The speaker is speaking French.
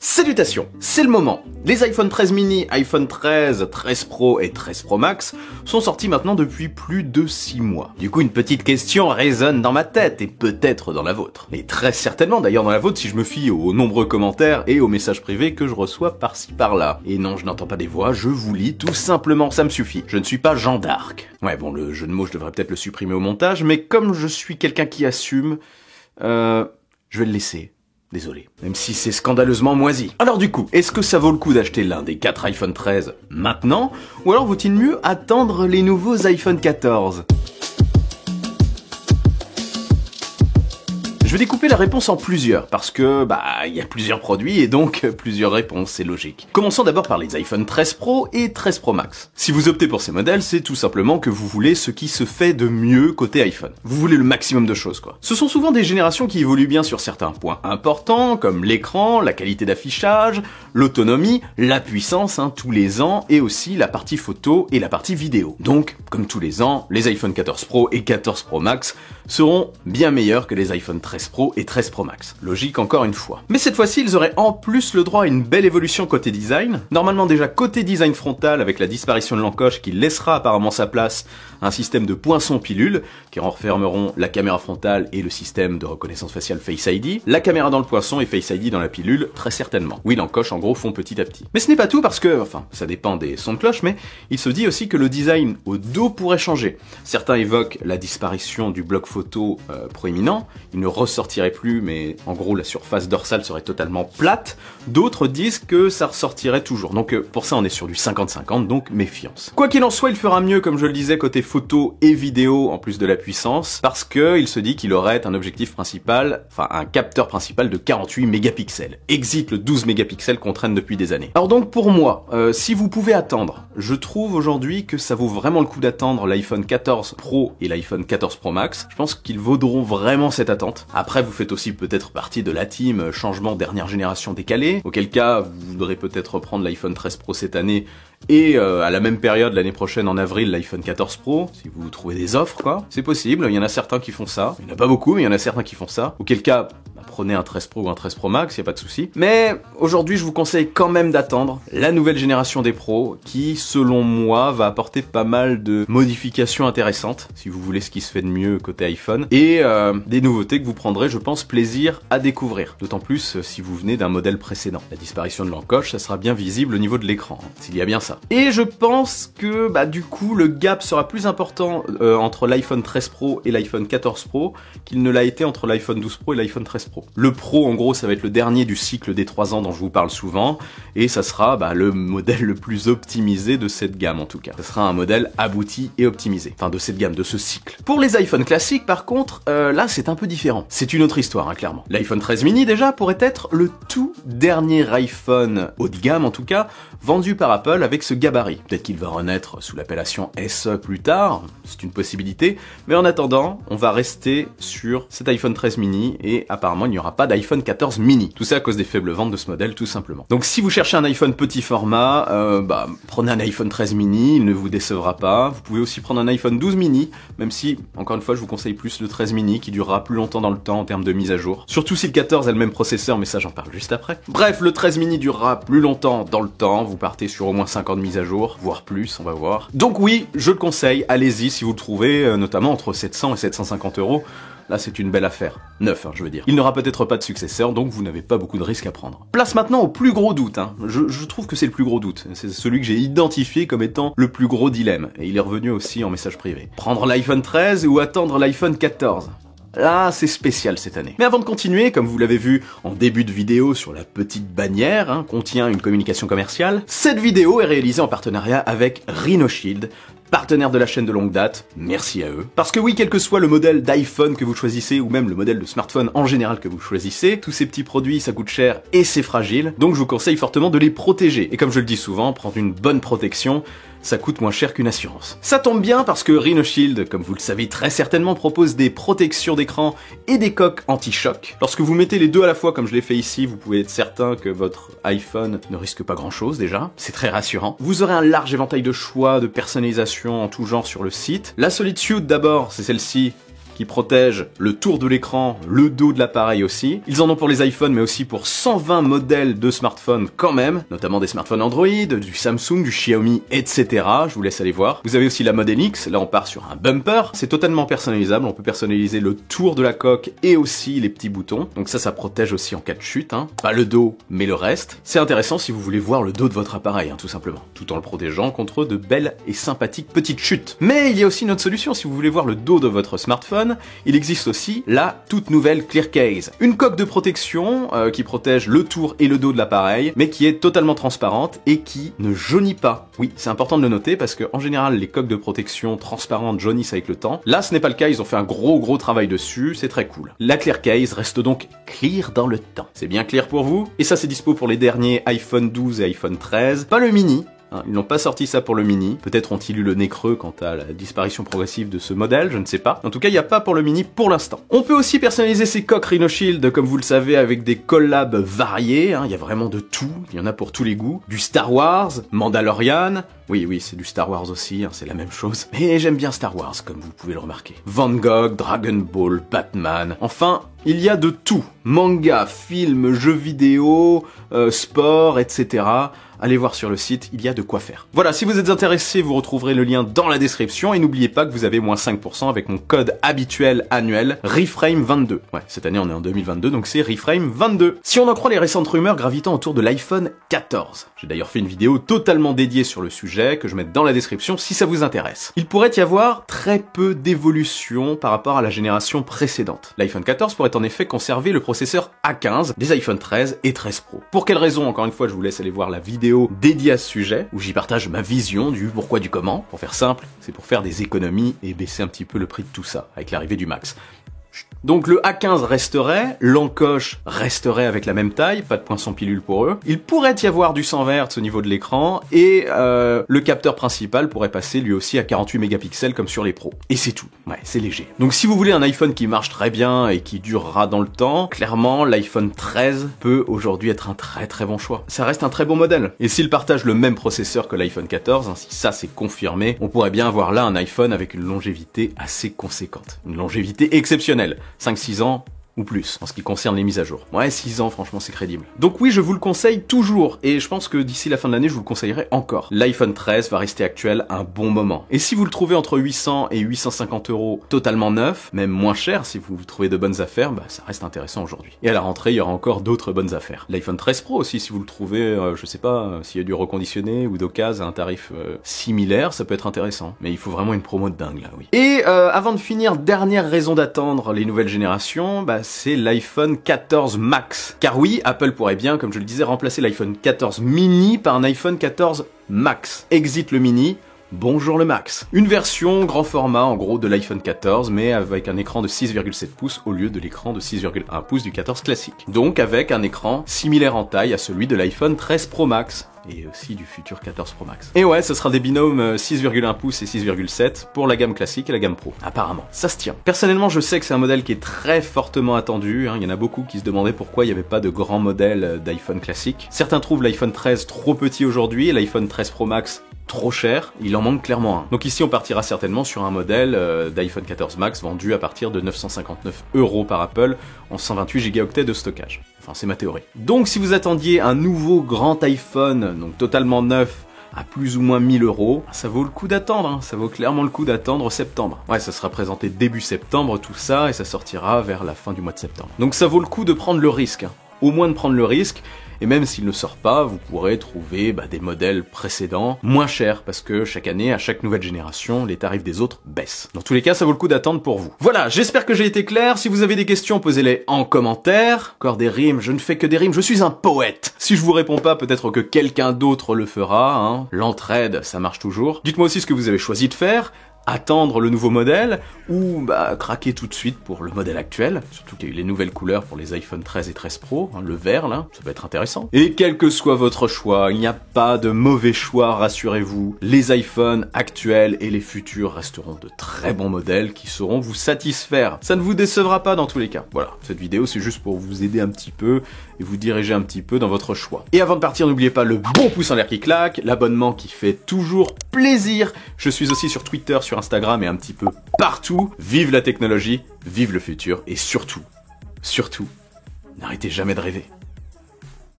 Salutations, c'est le moment. Les iPhone 13 mini, iPhone 13, 13 Pro et 13 Pro Max sont sortis maintenant depuis plus de 6 mois. Du coup, une petite question résonne dans ma tête et peut-être dans la vôtre. Et très certainement d'ailleurs dans la vôtre si je me fie aux nombreux commentaires et aux messages privés que je reçois par-ci par-là. Et non, je n'entends pas des voix, je vous lis tout simplement, ça me suffit. Je ne suis pas Jeanne d'Arc. Ouais, bon, le jeu de mots, je devrais peut-être le supprimer au montage, mais comme je suis quelqu'un qui assume, je vais le laisser. Désolé, même si c'est scandaleusement moisi. Alors du coup, est-ce que ça vaut le coup d'acheter l'un des 4 iPhone 13 maintenant, ou alors vaut-il mieux attendre les nouveaux iPhone 14 ? Je vais découper la réponse en plusieurs, parce que, il y a plusieurs produits et donc plusieurs réponses, c'est logique. Commençons d'abord par les iPhone 13 Pro et 13 Pro Max. Si vous optez pour ces modèles, c'est tout simplement que vous voulez ce qui se fait de mieux côté iPhone. Vous voulez le maximum de choses, quoi. Ce sont souvent des générations qui évoluent bien sur certains points importants, comme l'écran, la qualité d'affichage, l'autonomie, la puissance, tous les ans, et aussi la partie photo et la partie vidéo. Donc, comme tous les ans, les iPhone 14 Pro et 14 Pro Max seront bien meilleurs que les iPhone 13 Pro et 13 Pro Max. Logique encore une fois. Mais cette fois-ci, ils auraient en plus le droit à une belle évolution côté design. Normalement déjà côté design frontal avec la disparition de l'encoche qui laissera apparemment sa place à un système de poinçons pilules qui renfermeront la caméra frontale et le système de reconnaissance faciale Face ID. La caméra dans le poinçon et Face ID dans la pilule, très certainement. Oui, l'encoche en gros font petit à petit. Mais ce n'est pas tout parce que, ça dépend des sons de cloche, mais il se dit aussi que le design au dos pourrait changer. Certains évoquent la disparition du bloc photo proéminent, il ne ressortirait plus, mais en gros la surface dorsale serait totalement plate. D'autres disent que ça ressortirait toujours. Donc pour ça on est sur du 50-50, donc méfiance. Quoi qu'il en soit, il fera mieux, comme je le disais, côté photo et vidéo, en plus de la puissance, parce que il se dit qu'il aurait un objectif principal, un capteur principal de 48 mégapixels. Exit le 12 mégapixels qu'on traîne depuis des années. Alors donc pour moi, si vous pouvez attendre, je trouve aujourd'hui que ça vaut vraiment le coup d'attendre l'iPhone 14 Pro et l'iPhone 14 Pro Max. Je pense qu'ils vaudront vraiment cette attente. Après, vous faites aussi peut-être partie de la team changement dernière génération décalé, auquel cas vous voudrez peut-être reprendre l'iPhone 13 Pro cette année et à la même période l'année prochaine en avril l'iPhone 14 Pro, si vous trouvez des offres quoi. C'est possible, il y en a certains qui font ça, il n'y en a pas beaucoup mais il y en a certains qui font ça, auquel cas prenez un 13 Pro ou un 13 Pro Max, y a pas de souci. Mais aujourd'hui je vous conseille quand même d'attendre la nouvelle génération des Pros qui selon moi va apporter pas mal de modifications intéressantes si vous voulez ce qui se fait de mieux côté iPhone et des nouveautés que vous prendrez je pense plaisir à découvrir. D'autant plus si vous venez d'un modèle précédent. La disparition de l'encoche ça sera bien visible au niveau de l'écran, s'il y a bien ça. Et je pense que du coup le gap sera plus important entre l'iPhone 13 Pro et l'iPhone 14 Pro qu'il ne l'a été entre l'iPhone 12 Pro et l'iPhone 13 Pro. Le Pro en gros ça va être le dernier du cycle des 3 ans dont je vous parle souvent et ça sera le modèle le plus optimisé de cette gamme en tout cas. Ça sera un modèle abouti et optimisé. Enfin de cette gamme, de ce cycle. Pour les iPhones classiques par contre, là c'est un peu différent. C'est une autre histoire clairement. L'iPhone 13 mini déjà pourrait être le tout dernier iPhone haut de gamme en tout cas vendu par Apple avec ce gabarit. Peut-être qu'il va renaître sous l'appellation SE plus tard, c'est une possibilité, mais en attendant, on va rester sur cet iPhone 13 mini et apparemment il n'y aura pas d'iPhone 14 mini. Tout ça à cause des faibles ventes de ce modèle tout simplement. Donc si vous cherchez un iPhone petit format, prenez un iPhone 13 mini, il ne vous décevra pas. Vous pouvez aussi prendre un iPhone 12 mini, même si, encore une fois, je vous conseille plus le 13 mini qui durera plus longtemps dans le temps en termes de mise à jour. Surtout si le 14 a le même processeur, mais ça j'en parle juste après. Bref, le 13 mini durera plus longtemps dans le temps, vous partez sur au moins 5 ans de mise à jour, voire plus, on va voir. Donc oui, je le conseille, allez-y si vous le trouvez, notamment entre 700 et 750 euros. Là, c'est une belle affaire. Neuf, je veux dire. Il n'aura peut-être pas de successeur, donc vous n'avez pas beaucoup de risques à prendre. Place maintenant au plus gros doute. Je trouve que c'est le plus gros doute. C'est celui que j'ai identifié comme étant le plus gros dilemme. Et il est revenu aussi en message privé. Prendre l'iPhone 13 ou attendre l'iPhone 14 ? Là, c'est spécial cette année. Mais avant de continuer, comme vous l'avez vu en début de vidéo sur la petite bannière, contient une communication commerciale, cette vidéo est réalisée en partenariat avec Rhino Shield, partenaire de la chaîne de longue date, merci à eux. Parce que oui, quel que soit le modèle d'iPhone que vous choisissez, ou même le modèle de smartphone en général que vous choisissez, tous ces petits produits ça coûte cher et c'est fragile, donc je vous conseille fortement de les protéger. Et comme je le dis souvent, prendre une bonne protection, ça coûte moins cher qu'une assurance. Ça tombe bien parce que Rhino Shield, comme vous le savez très certainement, propose des protections d'écran et des coques anti-choc. Lorsque vous mettez les deux à la fois comme je l'ai fait ici, vous pouvez être certain que votre iPhone ne risque pas grand chose déjà, c'est très rassurant. Vous aurez un large éventail de choix, de personnalisation en tout genre sur le site. La Solid Suit d'abord, c'est celle-ci qui protège le tour de l'écran, le dos de l'appareil aussi. Ils en ont pour les iPhones, mais aussi pour 120 modèles de smartphones quand même, notamment des smartphones Android, du Samsung, du Xiaomi, etc. Je vous laisse aller voir. Vous avez aussi la Model X, là on part sur un bumper. C'est totalement personnalisable, on peut personnaliser le tour de la coque et aussi les petits boutons. Donc ça protège aussi en cas de chute, hein. Pas le dos, mais le reste. C'est intéressant si vous voulez voir le dos de votre appareil, hein, tout simplement, tout en le protégeant contre de belles et sympathiques petites chutes. Mais il y a aussi une autre solution, si vous voulez voir le dos de votre smartphone, il existe aussi la toute nouvelle Clear Case. Une coque de protection qui protège le tour et le dos de l'appareil, mais qui est totalement transparente et qui ne jaunit pas. Oui, c'est important de le noter parce que en général, les coques de protection transparentes jaunissent avec le temps. Là, ce n'est pas le cas, ils ont fait un gros travail dessus, c'est très cool. La Clear Case reste donc clear dans le temps. C'est bien clair pour vous? Et ça, c'est dispo pour les derniers iPhone 12 et iPhone 13. Pas le mini. Ils n'ont pas sorti ça pour le mini. Peut-être ont-ils eu le nez creux quant à la disparition progressive de ce modèle, je ne sais pas. En tout cas, il n'y a pas pour le mini pour l'instant. On peut aussi personnaliser ces coques Rhino Shield, comme vous le savez, avec des collabs variés. Il y a vraiment de tout. Il y en a pour tous les goûts. Du Star Wars, Mandalorian. Oui, c'est du Star Wars aussi, c'est la même chose. Mais j'aime bien Star Wars, comme vous pouvez le remarquer. Van Gogh, Dragon Ball, Batman. Enfin, il y a de tout. Manga, films, jeux vidéo, sport, etc. Allez voir sur le site, il y a de quoi faire. Voilà, si vous êtes intéressé, vous retrouverez le lien dans la description et n'oubliez pas que vous avez moins 5% avec mon code habituel annuel Reframe22. Ouais, cette année on est en 2022, donc c'est Reframe22. Si on en croit les récentes rumeurs gravitant autour de l'iPhone 14, j'ai d'ailleurs fait une vidéo totalement dédiée sur le sujet que je mets dans la description si ça vous intéresse. Il pourrait y avoir très peu d'évolution par rapport à la génération précédente. L'iPhone 14 pourrait en effet conserver le processeur A15 des iPhone 13 et 13 Pro. Pour quelles raisons? Encore une fois, je vous laisse aller voir la vidéo dédiée à ce sujet, où j'y partage ma vision du pourquoi du comment. Pour faire simple, c'est pour faire des économies et baisser un petit peu le prix de tout ça, avec l'arrivée du Max. Donc le A15 resterait, l'encoche resterait avec la même taille, pas de poinçon pilule pour eux. Il pourrait y avoir du 100 Hz au niveau de l'écran et le capteur principal pourrait passer lui aussi à 48 mégapixels comme sur les pros. Et c'est tout, ouais, c'est léger. Donc si vous voulez un iPhone qui marche très bien et qui durera dans le temps, clairement l'iPhone 13 peut aujourd'hui être un très bon choix. Ça reste un très bon modèle. Et s'il partage le même processeur que l'iPhone 14, hein, si ça c'est confirmé, on pourrait bien avoir là un iPhone avec une longévité assez conséquente. Une longévité exceptionnelle. 5-6 ans ou plus, en ce qui concerne les mises à jour. Ouais, 6 ans, franchement, c'est crédible. Donc oui, je vous le conseille toujours, et je pense que d'ici la fin de l'année, je vous le conseillerai encore. L'iPhone 13 va rester actuel un bon moment. Et si vous le trouvez entre 800 et 850 € totalement neuf, même moins cher, si vous trouvez de bonnes affaires, bah ça reste intéressant aujourd'hui. Et à la rentrée, il y aura encore d'autres bonnes affaires. L'iPhone 13 Pro aussi, si vous le trouvez, je sais pas, s'il y a du reconditionné ou d'occasion à un tarif similaire, ça peut être intéressant. Mais il faut vraiment une promo de dingue, là, oui. Et avant de finir, dernière raison d'attendre les nouvelles générations, bah c'est l'iPhone 14 Max. Car oui, Apple pourrait bien, comme je le disais, remplacer l'iPhone 14 mini par un iPhone 14 Max. Exit le mini, bonjour le Max. Une version grand format en gros de l'iPhone 14 mais avec un écran de 6,7 pouces au lieu de l'écran de 6,1 pouces du 14 classique. Donc avec un écran similaire en taille à celui de l'iPhone 13 Pro Max. Et aussi du futur 14 Pro Max. Et ouais, ce sera des binômes 6,1 pouces et 6,7 pour la gamme classique et la gamme Pro. Apparemment, ça se tient. Personnellement, je sais que c'est un modèle qui est très fortement attendu. Il y en a beaucoup qui se demandaient pourquoi il n'y avait pas de grand modèle d'iPhone classique. Certains trouvent l'iPhone 13 trop petit aujourd'hui et l'iPhone 13 Pro Max trop cher, il en manque clairement un. Donc ici on partira certainement sur un modèle d'iPhone 14 Max vendu à partir de 959 € par Apple en 128 Go de stockage. Enfin c'est ma théorie. Donc si vous attendiez un nouveau grand iPhone, donc totalement neuf, à plus ou moins 1000 €, ça vaut le coup d'attendre, hein. Ça vaut clairement le coup d'attendre septembre. Ouais, ça sera présenté début septembre tout ça et ça sortira vers la fin du mois de septembre. Donc ça vaut le coup de prendre le risque, hein. Au moins de prendre le risque. Et même s'il ne sort pas, vous pourrez trouver des modèles précédents moins chers, parce que chaque année, à chaque nouvelle génération, les tarifs des autres baissent. Dans tous les cas, ça vaut le coup d'attendre pour vous. Voilà, j'espère que j'ai été clair. Si vous avez des questions, posez-les en commentaire. Encore des rimes, je ne fais que des rimes, je suis un poète. Si je vous réponds pas, peut-être que quelqu'un d'autre le fera, hein. L'entraide, ça marche toujours. Dites-moi aussi ce que vous avez choisi de faire. Attendre le nouveau modèle ou craquer tout de suite pour le modèle actuel, surtout qu'il y a eu les nouvelles couleurs pour les iPhone 13 et 13 Pro, hein, le vert là, ça peut être intéressant. Et quel que soit votre choix, il n'y a pas de mauvais choix, rassurez-vous, les iPhones actuels et les futurs resteront de très bons modèles qui sauront vous satisfaire. Ça ne vous décevra pas dans tous les cas. Voilà, cette vidéo c'est juste pour vous aider un petit peu et vous diriger un petit peu dans votre choix. Et avant de partir, n'oubliez pas le bon pouce en l'air qui claque, l'abonnement qui fait toujours plaisir. Je suis aussi sur Twitter, sur Instagram et un petit peu partout. Vive la technologie, vive le futur et surtout, n'arrêtez jamais de rêver.